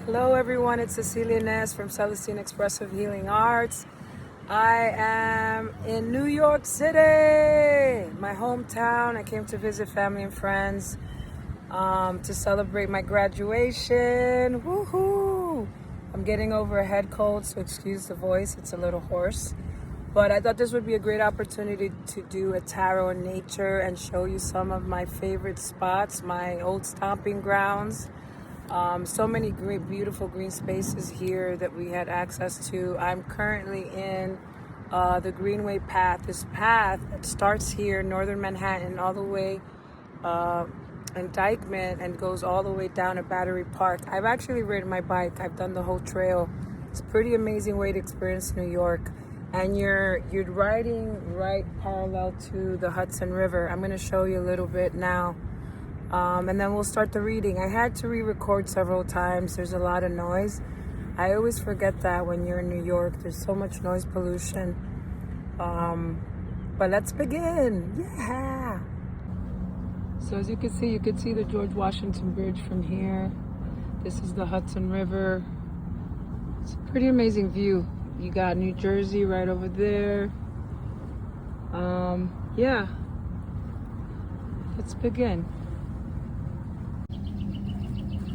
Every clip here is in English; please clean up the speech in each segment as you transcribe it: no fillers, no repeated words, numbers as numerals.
Hello everyone, it's Cecilia Ness from Celestine Expressive Healing Arts. I am in New York City, my hometown. I came to visit family and friends to celebrate my graduation. Woohoo! I'm getting over a head cold, so excuse the voice, it's a little hoarse. But I thought this would be a great opportunity to do a tarot in nature and show you some of my favorite spots, my old stomping grounds. So many great, beautiful green spaces here that we had access to. I'm currently in the Greenway Path. This path starts here, northern Manhattan, all the way in Dykeman and goes all the way down to Battery Park. I've actually ridden my bike. I've done the whole trail. It's a pretty amazing way to experience New York. And you're riding right parallel to the Hudson River. I'm going to show you a little bit now. And then we'll start the reading. I had to re-record several times. There's a lot of noise. I always forget that when you're in New York. There's so much noise pollution. But let's begin. Yeah. So as you can see the George Washington Bridge from here. This is the Hudson River. It's a pretty amazing view. You got New Jersey right over there. Yeah. Let's begin.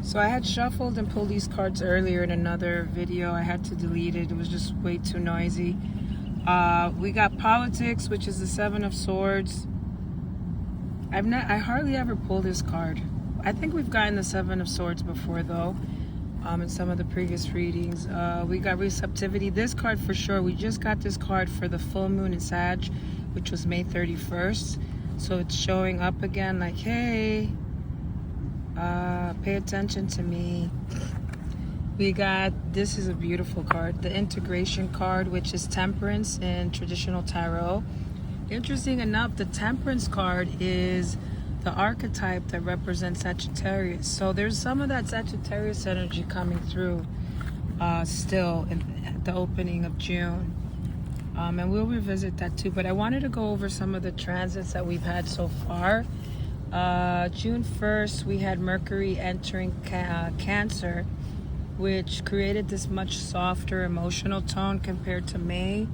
So I had shuffled and pulled these cards earlier in another video. I had to delete it. It was just way too noisy. We got politics, which is the Seven of Swords. I hardly ever pull this card. I think we've gotten the Seven of Swords before though, in some of the previous readings. We got receptivity. This card for sure. We just got this card for the full moon in Sag, which was May 31st. So it's showing up again like, hey, pay attention to me. We got, this is a beautiful card, the integration card, which is temperance in traditional tarot. Interesting enough, the temperance card is the archetype that represents Sagittarius. So there's some of that Sagittarius energy coming through still at the opening of June. And we'll revisit that too. But I wanted to go over some of the transits that we've had so far. June 1st, we had Mercury entering Cancer, which created this much softer emotional tone compared to May.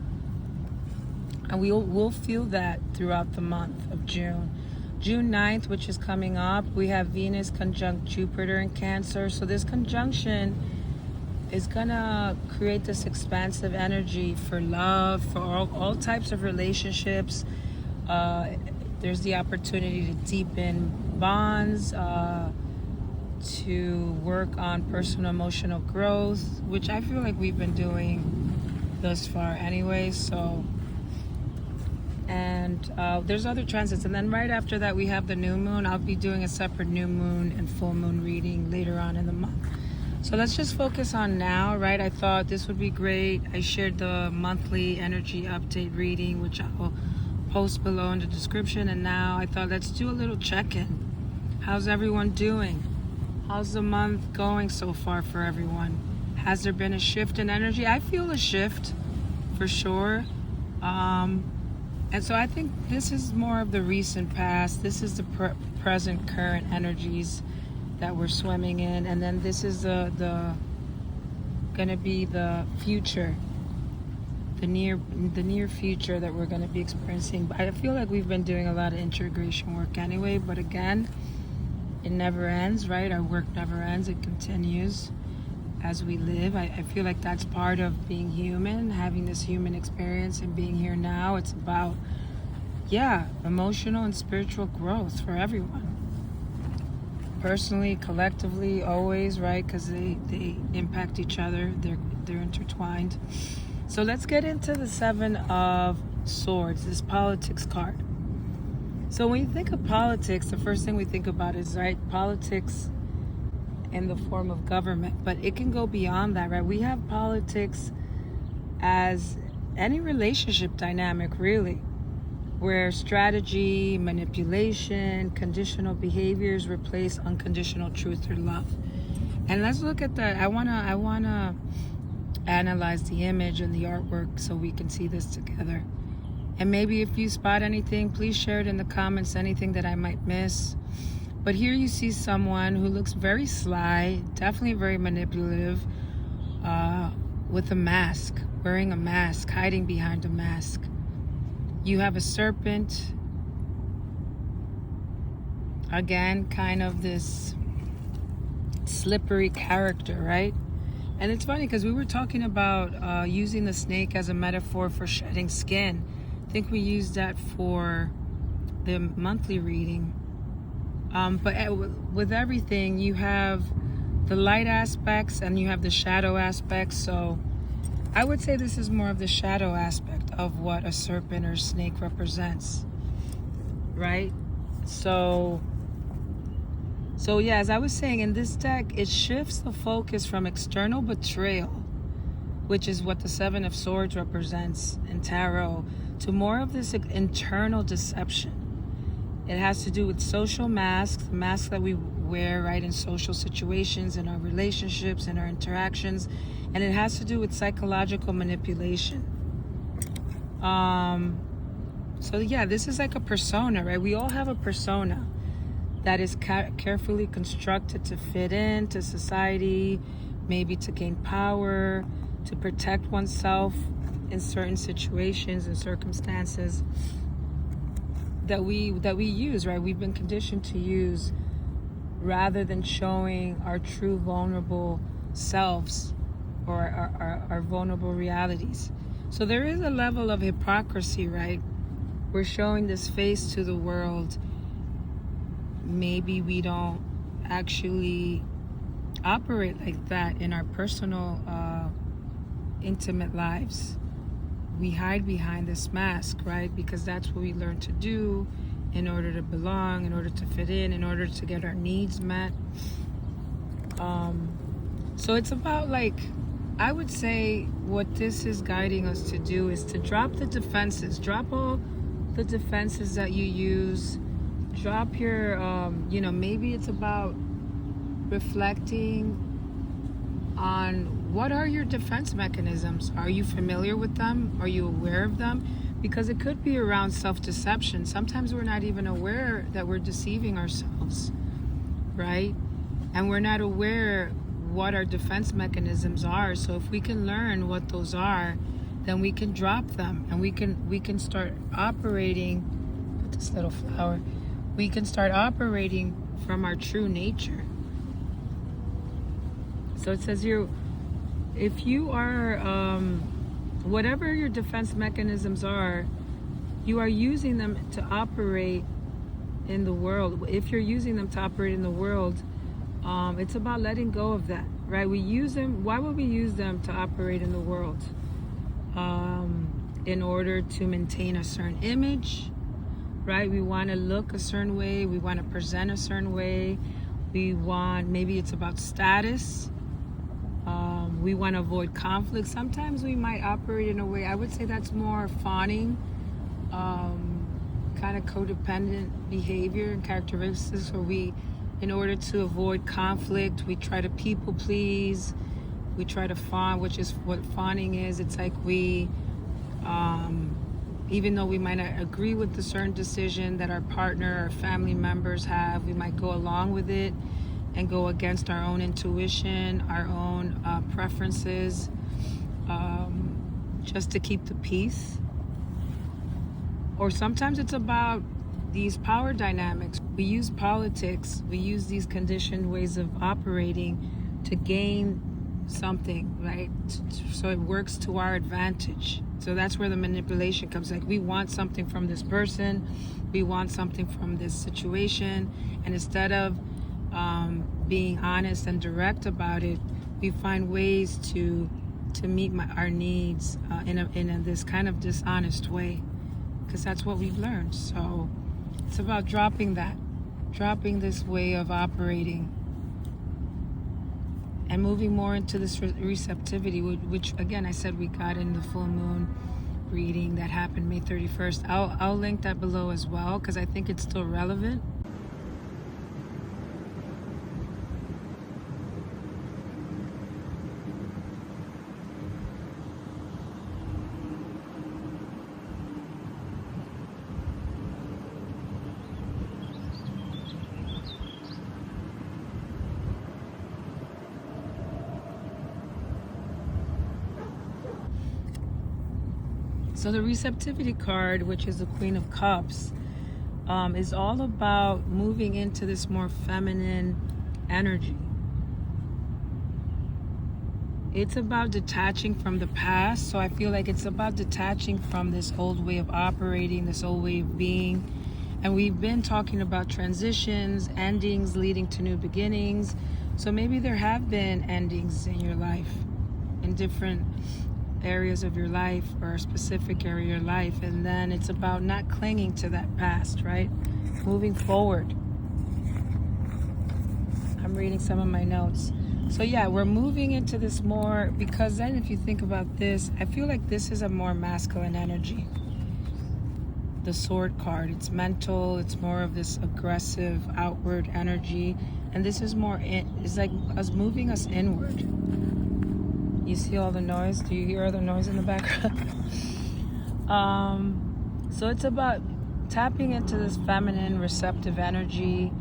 And we'll feel that throughout the month of June. June 9th, which is coming up, we have Venus conjunct Jupiter in Cancer. So this conjunction is gonna create this expansive energy for love, for all types of relationships. There's the opportunity to deepen bonds, to work on personal emotional growth, which I feel like we've been doing thus far anyway. So, and there's other transits. And then right after that, we have the new moon. I'll be doing a separate new moon and full moon reading later on in the month. So let's just focus on now, right? I thought this would be great. I shared the monthly energy update reading, which I will post below in the description. And now I thought let's do a little check-in. How's everyone doing? How's the month going so far for everyone? Has there been a shift in energy? I feel a shift for sure. And so I think this is more of the recent past. This is the present current energies that we're swimming in. And then this is gonna be the future. The near future that we're going to be experiencing. But I feel like we've been doing a lot of integration work anyway, but again, it never ends, right? Our work never ends. It continues as we live. I feel like that's part of being human, having this human experience and being here now. It's about, emotional and spiritual growth for everyone. Personally, collectively, always, right? Because they impact each other. They're intertwined. So let's get into the Seven of Swords, this politics card. So when you think of politics, the first thing we think about is, right, politics in the form of government. But it can go beyond that, right? We have politics as any relationship dynamic, really, where strategy, manipulation, conditional behaviors replace unconditional truth or love. And let's look at that. I wanna analyze the image and the artwork so we can see this together. And maybe if you spot anything, please share it in the comments, anything that I might miss. But here you see someone who looks very sly, definitely very manipulative, with a mask, wearing a mask, hiding behind a mask. You have a serpent. Again, kind of this slippery character, right? And it's funny because we were talking about using the snake as a metaphor for shedding skin. I think we used that for the monthly reading. But with everything, you have the light aspects and you have the shadow aspects. So I would say this is more of the shadow aspect of what a serpent or snake represents, right? So yeah, as I was saying, in this deck, it shifts the focus from external betrayal, which is what the Seven of Swords represents in tarot, to more of this internal deception. It has to do with social masks, the masks that we wear, right, in social situations, in our relationships, in our interactions, and it has to do with psychological manipulation. So yeah, this is like a persona, right? We all have a persona that is carefully constructed to fit in to society, maybe to gain power, to protect oneself in certain situations and circumstances that we use, right? We've been conditioned to use, rather than showing our true vulnerable selves or our vulnerable realities. So there is a level of hypocrisy, right? We're showing this face to the world. Maybe we don't actually operate like that in our personal, intimate lives. We hide behind this mask, right? Because that's what we learn to do in order to belong, in order to fit in order to get our needs met. So it's about, like, I would say what this is guiding us to do is to drop the defenses. Drop all the defenses that you use. Drop your, maybe it's about reflecting on what are your defense mechanisms. Are you familiar with them? Are you aware of them? Because it could be around self-deception. Sometimes we're not even aware that we're deceiving ourselves, right? And we're not aware what our defense mechanisms are. So if we can learn what those are, then we can drop them and we can start operating. Put this little flower. We can start operating from our true nature. So it says here, if you are, whatever your defense mechanisms are, you are using them to operate in the world. If you're using them to operate in the world, it's about letting go of that, right? We use them. Why would we use them to operate in the world? In order to maintain a certain image, right? We want to look a certain way. We want to present a certain way. Maybe it's about status. We want to avoid conflict. Sometimes we might operate in a way, I would say that's more fawning, kind of codependent behavior and characteristics, where in order to avoid conflict, we try to people please. We try to fawn, which is what fawning is. It's like we, even though we might not agree with the certain decision that our partner or family members have, we might go along with it and go against our own intuition, our own preferences, just to keep the peace. Or sometimes it's about these power dynamics. We use politics, we use these conditioned ways of operating to gain something, right? So it works to our advantage. So that's where the manipulation comes. Like, we want something from this person, we want something from this situation, and instead of being honest and direct about it, we find ways to meet our needs in this kind of dishonest way, because that's what we've learned. So it's about dropping this way of operating and moving more into this receptivity, which again I said we got in the full moon reading that happened May 31st. I'll link that below as well, because I think it's still relevant. So the receptivity card, which is the Queen of Cups, is all about moving into this more feminine energy. It's about detaching from the past. So I feel like it's about detaching from this old way of operating, this old way of being. And we've been talking about transitions, endings leading to new beginnings. So maybe there have been endings in your life, in different areas of your life or a specific area of your life, and then it's about not clinging to that past, right? Moving forward. I'm reading some of my notes. So yeah, we're moving into this more, because then if you think about this, I feel like this is a more masculine energy. The Sword card, it's mental, it's more of this aggressive outward energy, and this is more, it's like us moving us inward. You see all the noise? Do you hear all the noise in the background? So it's about tapping into this feminine, receptive energy,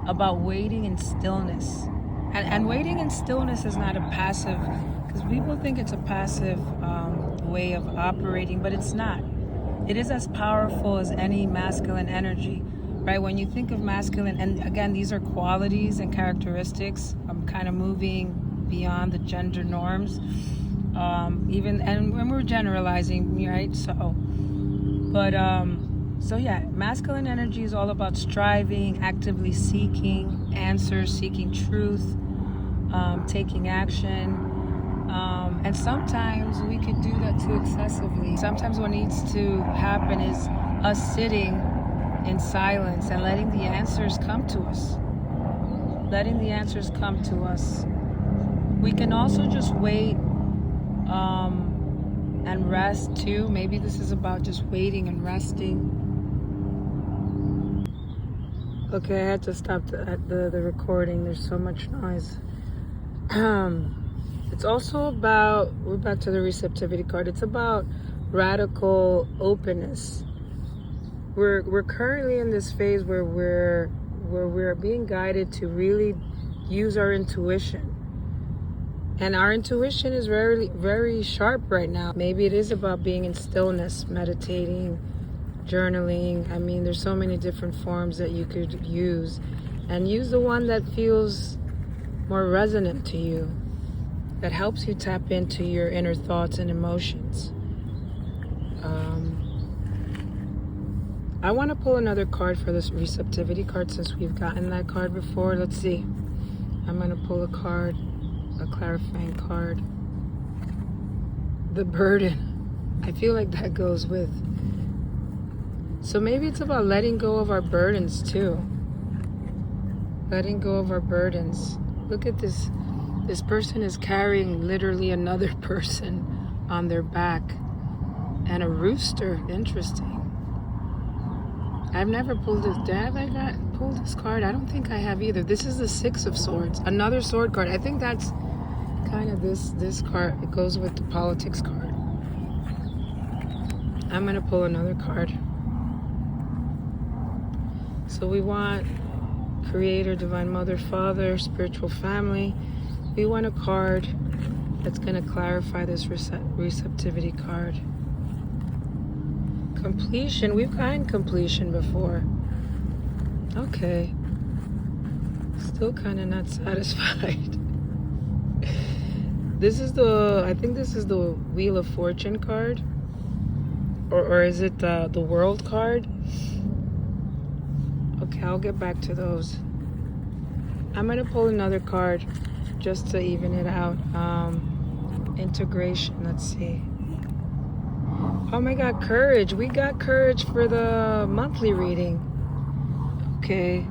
about waiting in stillness. And waiting in stillness is not a passive, because people think it's a passive way of operating, but it's not. It is as powerful as any masculine energy, right? When you think of masculine, and again, these are qualities and characteristics. I'm kind of moving beyond the gender norms, and when we're generalizing, right? So yeah, masculine energy is all about striving, actively seeking answers, seeking truth, taking action, and sometimes we could do that too excessively. Sometimes what needs to happen is us sitting in silence and letting the answers come to us. We can also just wait and rest too. Maybe this is about just waiting and resting. Okay, I had to stop the recording. There's so much noise. It's also about, we're back to the receptivity card. It's about radical openness. We're currently in this phase where we're being guided to really use our intuition. And our intuition is very, very sharp right now. Maybe it is about being in stillness, meditating, journaling. I mean, there's so many different forms that you could use. And use the one that feels more resonant to you, that helps you tap into your inner thoughts and emotions. I want to pull another card for this receptivity card since we've gotten that card before. Let's see. I'm going to pull a card. A clarifying card. The burden. I feel like that goes with. So maybe it's about letting go of our burdens too. Letting go of our burdens. Look at this. This person is carrying literally another person on their back. And a rooster. Interesting. I've never pulled this. Have I pulled this card? I don't think I have either. This is the Six of Swords. Another sword card. I think that's kind of this card. It goes with the politics card. I'm going to pull another card. So we want Creator, Divine Mother, Father, Spiritual Family. We want a card that's going to clarify this receptivity card. Completion. We've gotten completion before. Okay. Still kind of not satisfied. I think this is the Wheel of Fortune card. Or is it the World card? Okay, I'll get back to those. I'm going to pull another card just to even it out. Integration, let's see. Oh my God, courage. We got courage for the monthly reading. Okay.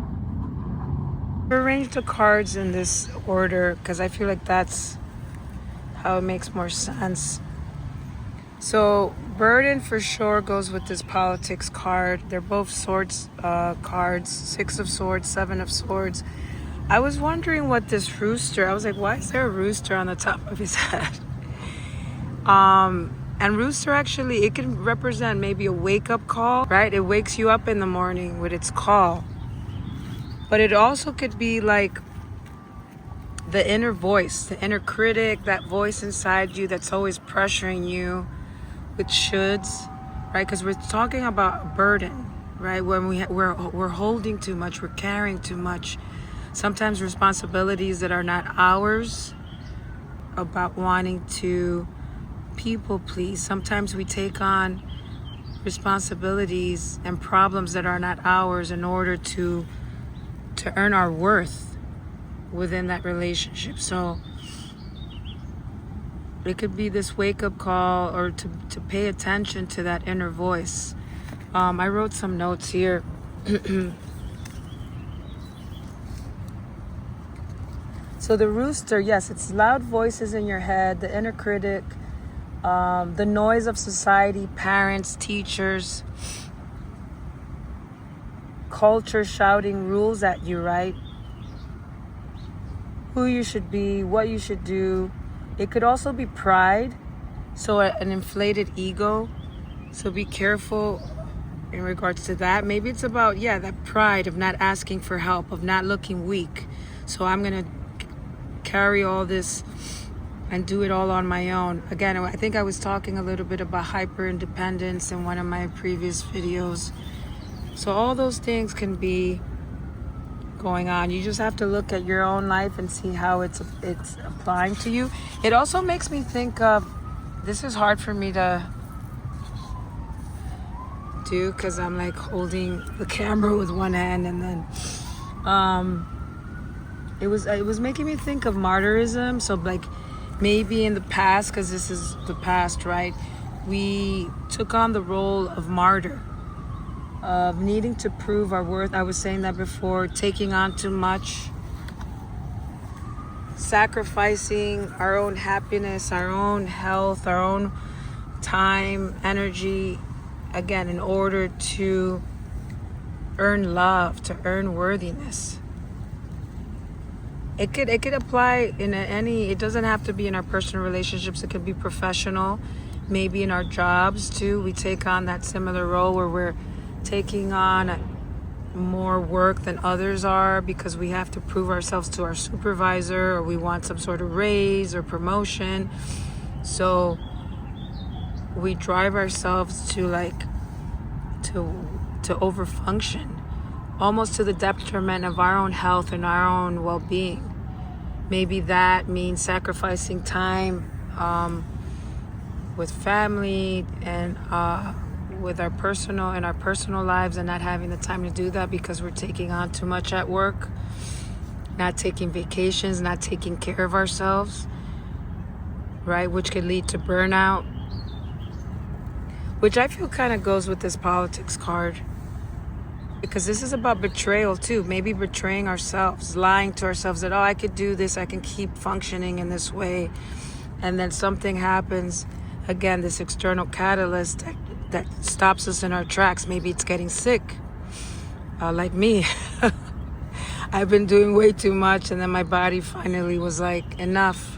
Arrange the cards in this order because I feel like that's how it makes more sense. So burden for sure goes with this politics card. They're both swords cards. Six of Swords, Seven of Swords. I was wondering what this rooster, I was like, why is there a rooster on the top of his head? And rooster actually, it can represent maybe a wake-up call, right? It wakes you up in the morning with its call. But it also could be like the inner voice, the inner critic, that voice inside you that's always pressuring you with shoulds. right? Because we're talking about burden, right? When we're holding too much, we're carrying too much. Sometimes responsibilities that are not ours, about wanting to people please. Sometimes we take on responsibilities and problems that are not ours in order to earn our worth within that relationship. So it could be this wake-up call, or to pay attention to that inner voice. I wrote some notes here. So the rooster, yes, it's loud voices in your head, the inner critic, the noise of society, parents, teachers, culture shouting rules at you, right? Who you should be, what you should do. It could also be pride, so an inflated ego. So be careful in regards to that. Maybe it's about, that pride of not asking for help, of not looking weak. So I'm going to carry all this and do it all on my own. Again, I think I was talking a little bit about hyper independence in one of my previous videos. So all those things can be going on. You just have to look at your own life and see how it's applying to you. It also makes me think of, this is hard for me to do because I'm like holding the camera with one hand, and then it was making me think of martyrism. So like maybe in the past, because this is the past, right, we took on the role of martyr, of needing to prove our worth. I was saying that before, taking on too much, sacrificing our own happiness, our own health, our own time, energy, again, in order to earn love, to earn worthiness. It could apply in any, it doesn't have to be in our personal relationships. It could be professional, maybe in our jobs too. We take on that similar role where we're taking on more work than others are because we have to prove ourselves to our supervisor, or we want some sort of raise or promotion. So we drive ourselves to overfunction, almost to the detriment of our own health and our own well-being. Maybe that means sacrificing time with family and with our personal lives, and not having the time to do that because we're taking on too much at work, not taking vacations, not taking care of ourselves, right? Which could lead to burnout, which I feel kind of goes with this politics card, because this is about betrayal too. Maybe betraying ourselves, lying to ourselves that, I could do this, I can keep functioning in this way, and then something happens, again, this external catalyst that stops us in our tracks. Maybe it's getting sick, like me. I've been doing way too much, and then my body finally was like, enough,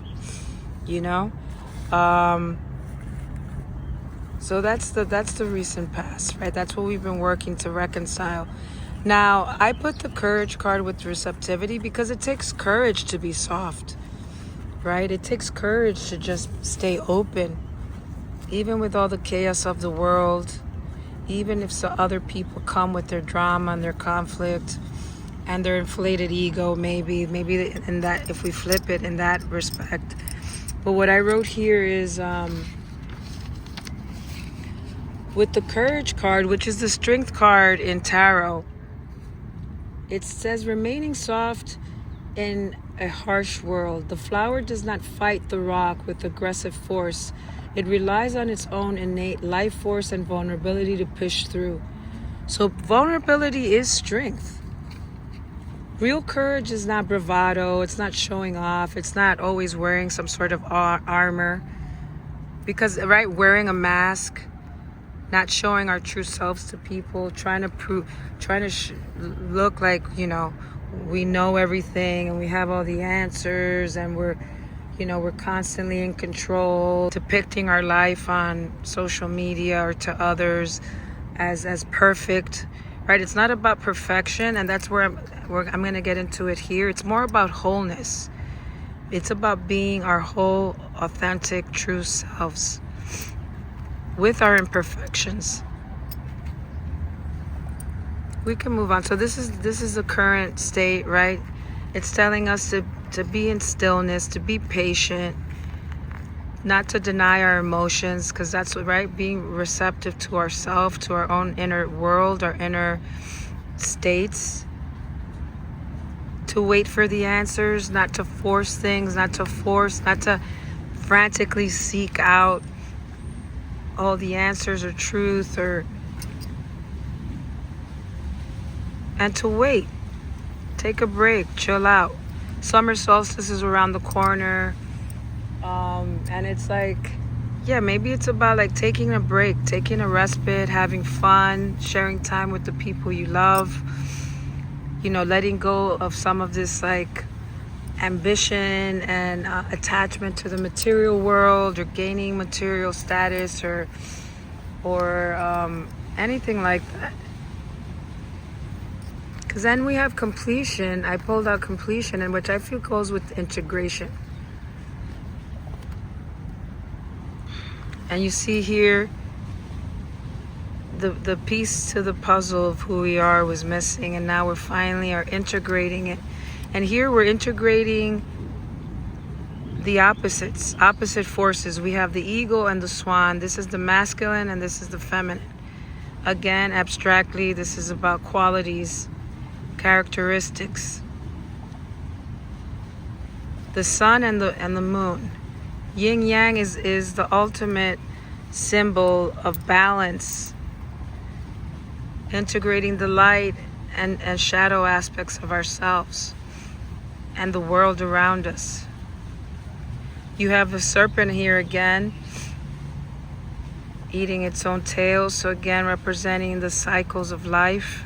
So that's the recent past, right? That's what we've been working to reconcile. Now, I put the courage card with receptivity because it takes courage to be soft, right? It takes courage to just stay open, even with all the chaos of the world, even if other people come with their drama and their conflict and their inflated ego, maybe in that, if we flip it in that respect. But what I wrote here is, with the courage card, which is the strength card in tarot, it says, remaining soft in a harsh world. The flower does not fight the rock with aggressive force. It relies on its own innate life force and vulnerability to push through. So vulnerability is strength. Real courage is not bravado. It's not showing off. It's not always wearing some sort of armor. Because, right, wearing a mask, not showing our true selves to people, trying to look like, we know everything and we have all the answers, and we're constantly in control, depicting our life on social media or to others as perfect, right? It's not about perfection, and that's where I'm going to get into it here. It's more about wholeness. It's about being our whole, authentic, true selves with our imperfections. we can move on. So this is the current state, right? It's telling us to be in stillness, to be patient, not to deny our emotions, because that's right, being receptive to ourselves, to our own inner world, our inner states, to wait for the answers, not to force things, not to frantically seek out all the answers or truth, and to wait, take a break, chill out. Summer solstice is around the corner. And it's like, yeah, maybe it's about like taking a break, taking a respite, having fun, sharing time with the people you love, letting go of some of this like ambition and attachment to the material world, or gaining material status, or anything like that. Because then we have completion. I pulled out completion, and which I feel goes with integration. And you see here, the piece to the puzzle of who we are was missing, and now we're finally are integrating it. And here we're integrating the opposite forces. We have the eagle and the swan. This is the masculine and this is the feminine. Again, abstractly, this is about qualities, characteristics. The sun and the moon. Yin yang is the ultimate symbol of balance, integrating the light and shadow aspects of ourselves and the world around us. You have a serpent here again, eating its own tail, so again representing the cycles of life.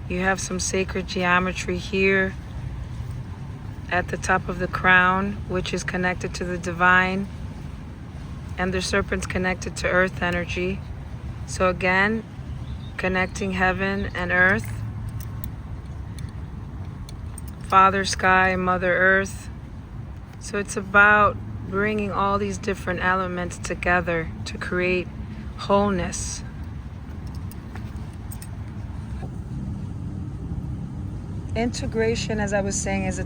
You have some sacred geometry here at the top of the crown, which is connected to the divine, and the serpent's connected to earth energy. So again, connecting heaven and earth, Father Sky, Mother Earth. So it's about bringing all these different elements together to create wholeness. Integration, as I was saying, is the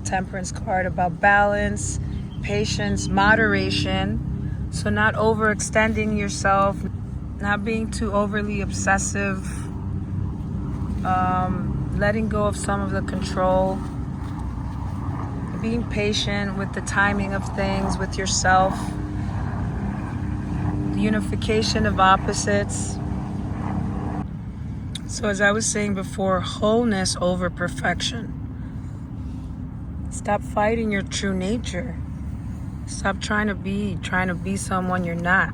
temperance card, about balance, patience, moderation. So not overextending yourself, not being too overly obsessive, letting go of some of the control, being patient with the timing of things, with yourself, the unification of opposites. So as I was saying before, wholeness over perfection. Stop fighting your true nature. Stop trying to be someone you're not.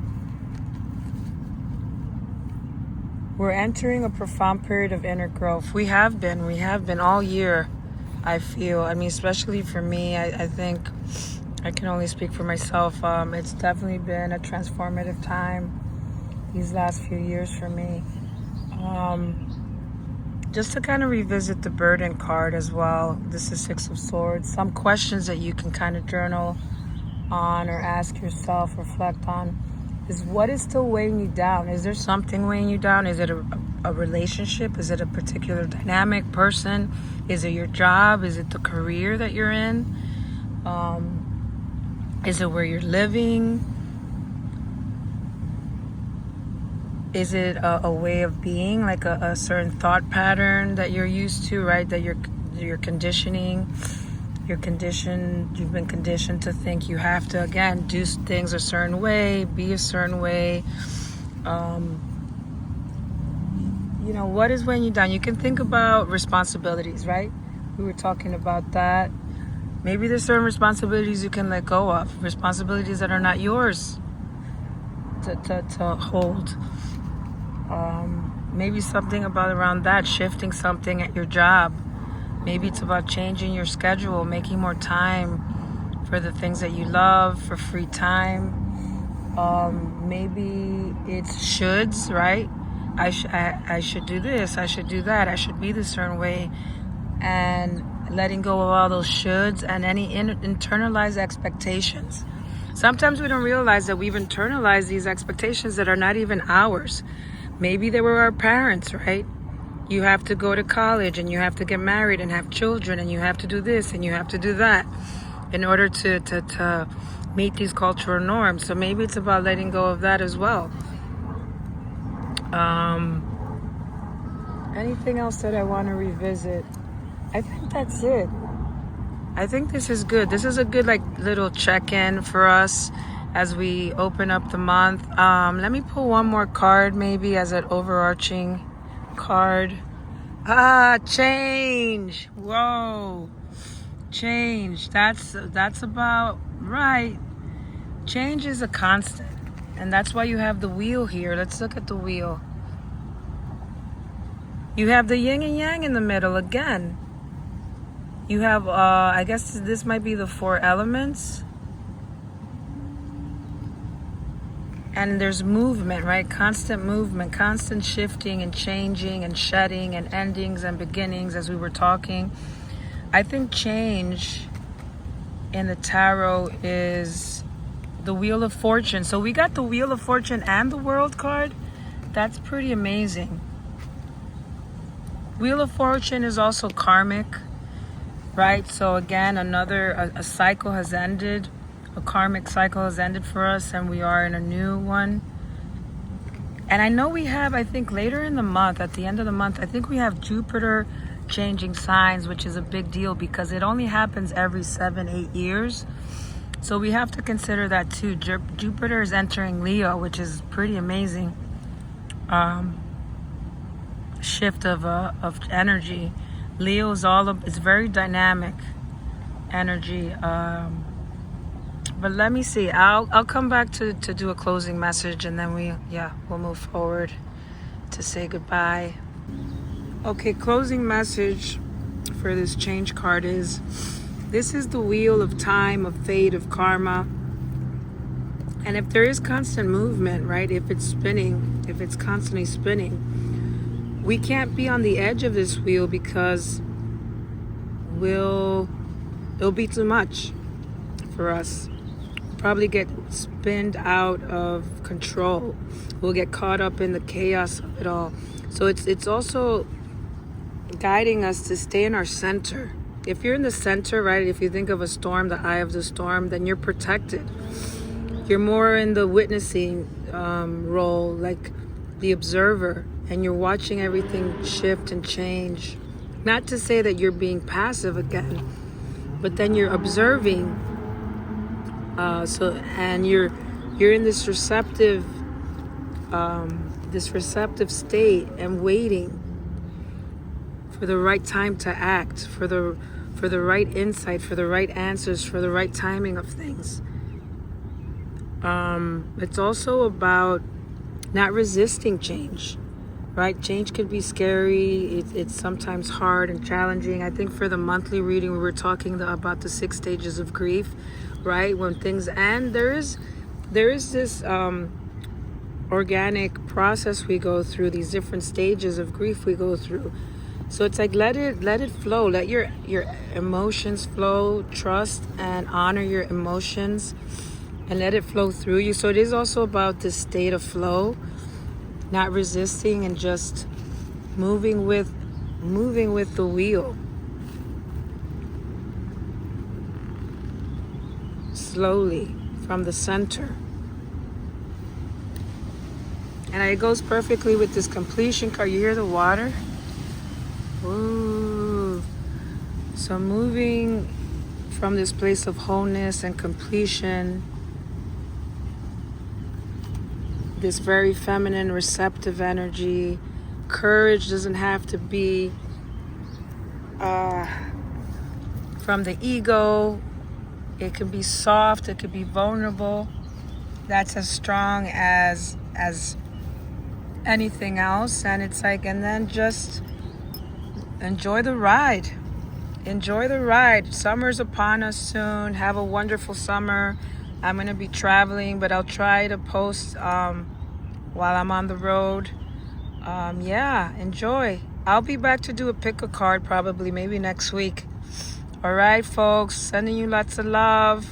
We're entering a profound period of inner growth. We have been all year, I feel. I mean, especially for me, I think I can only speak for myself. It's definitely been a transformative time these last few years for me. Just to kind of revisit the burden card as well. This is Six of Swords. Some questions that you can kind of journal on or ask yourself, reflect on, is what is still weighing you down? Is there something weighing you down? Is it a relationship? Is it a particular dynamic person? Is it your job? Is it the career that you're in? Is it where you're living? Is it a way of being, like a certain thought pattern that you're used to, right? That you're conditioning. You've been conditioned to think you have to, again, do things a certain way, be a certain way. What is weighing you down? You can think about responsibilities, right? We were talking about that. Maybe there's certain responsibilities you can let go of, responsibilities that are not yours to hold. Maybe something around that, shifting something at your job. Maybe it's about changing your schedule, making more time for the things that you love, for free time. Maybe it's shoulds, right? I should do this, I should do that, I should be this certain way. And letting go of all those shoulds and any internalized expectations. Sometimes we don't realize that we've internalized these expectations that are not even ours. Maybe they were our parents, right? You have to go to college, and you have to get married and have children, and you have to do this and you have to do that in order to meet these cultural norms. So maybe it's about letting go of that as well. Anything else that I want to revisit? I think that's it. I think this is good. This is a good little check-in for us as we open up the month. Let me pull one more card maybe as an overarching card. Change. Whoa. Change. That's about right. Change is a constant. And that's why you have the wheel here. Let's look at the wheel. You have the yin and yang in the middle again. You have, I guess this might be the 4 elements. And there's movement, right? Constant movement, constant shifting and changing and shedding and endings and beginnings, as we were talking. I think change in the tarot is the Wheel of Fortune. So we got the Wheel of Fortune and the World card. That's pretty amazing. Wheel of Fortune is also karmic, right? So again, a cycle has ended. A karmic cycle has ended for us, and we are in a new one. And I know we have, I think later in the month, at the end of the month, I think we have Jupiter changing signs, which is a big deal because it only happens every 7-8 years. So we have to consider that too. Jupiter is entering Leo, which is pretty amazing. Shift of energy. Leo is it's very dynamic energy. But let me see. I'll come back to do a closing message, and then we'll move forward to say goodbye. Okay, closing message for this change card is, this is the wheel of time, of fate, of karma. And if there is constant movement, right? If it's spinning, if it's constantly spinning, we can't be on the edge of this wheel because it'll be too much for us. Probably get spinned out of control. We'll get caught up in the chaos of it all. So it's also guiding us to stay in our center. If you're in the center, right, if you think of a storm, the eye of the storm, then you're protected. You're more in the witnessing role, like the observer, and you're watching everything shift and change. Not to say that you're being passive again, but then you're observing. And you're in this receptive state and waiting for the right time to act, for the right insight, for the right answers, for the right timing of things. It's also about not resisting change, right? Change could be scary. It's sometimes hard and challenging. I think for the monthly reading, we were talking about the 6 stages of grief, right? When things end, there is this organic process we go through, these different stages of grief we go through. So it's like let it flow, let your emotions flow, trust and honor your emotions and let it flow through you. So it is also about this state of flow, not resisting and just moving with the wheel. Slowly from the center. And it goes perfectly with this completion card. You hear the water? Ooh. So moving from this place of wholeness and completion, this very feminine, receptive energy. Courage doesn't have to be from the ego. It can be soft, it could be vulnerable. That's as strong as anything else. And it's like, and then just enjoy the ride. Enjoy the ride. Summer's upon us soon. Have a wonderful summer. I'm going to be traveling, but I'll try to post while I'm on the road. Enjoy. I'll be back to do a pick a card probably maybe next week. All right, folks. Sending you lots of love.